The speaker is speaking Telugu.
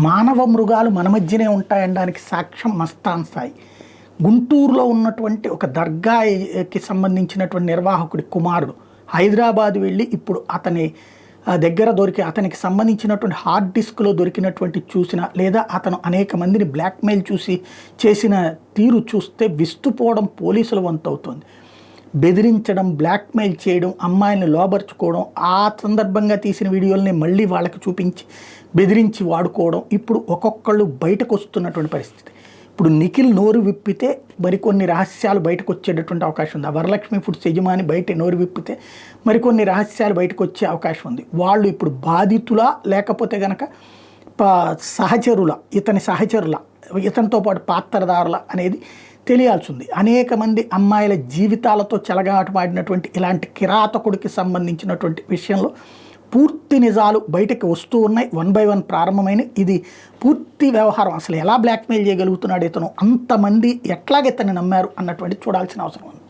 మానవ మృగాలు మన మధ్యనే ఉంటాయనడానికి సాక్ష్యం మస్తాన్ సాయి. గుంటూరులో ఉన్నటువంటి ఒక దర్గాకి సంబంధించినటువంటి నిర్వాహకుడి కుమారుడు హైదరాబాద్ వెళ్ళి ఇప్పుడు అతని దగ్గర అతనికి సంబంధించినటువంటి హార్డ్ డిస్క్లో దొరికినటువంటి చూసిన లేదా అతను అనేక మందిని బ్లాక్మెయిల్ చేసిన తీరు చూస్తే విస్తుపోవడం పోలీసుల వంతు అవుతుంది. బెదిరించడం, బ్లాక్మెయిల్ చేయడం, అమ్మాయిని లోబర్చుకోవడం, ఆ సందర్భంగా తీసిన వీడియోలని మళ్ళీ వాళ్ళకి చూపించి బెదిరించి వాడుకోవడం ఇప్పుడు ఒక్కొక్కళ్ళు బయటకు వస్తున్నటువంటి పరిస్థితి. ఇప్పుడు నిఖిల్ నోరు విప్పితే మరికొన్ని రహస్యాలు బయటకు వచ్చేటటువంటి అవకాశం ఉంది. ఆ వరలక్ష్మి ఫుడ్స్ యజమాని బయట నోరు విప్పితే మరికొన్ని రహస్యాలు బయటకు వచ్చే అవకాశం ఉంది. వాళ్ళు ఇప్పుడు బాధితులా లేకపోతే కనుక సహచరుల, ఇతని సహచరుల, ఇతనితో పాటు పాత్రదారుల అనేది తెలియాల్సి ఉంది. అనేక మంది అమ్మాయిల జీవితాలతో చెలగాటమాడినటువంటి ఇలాంటి కిరాతకుడికి సంబంధించినటువంటి విషయంలో పూర్తి నిజాలు బయటకు వస్తూ ఉన్నాయి. 1 by 1 ప్రారంభమైన ఇది పూర్తి వ్యవహారం. అసలు ఎలా బ్లాక్మెయిల్ చేయగలుగుతున్నాడు ఇతను, అంతమంది ఎట్లాగ ఇతన్ని నమ్మారు అన్నటువంటి చూడాల్సిన అవసరం ఉంది.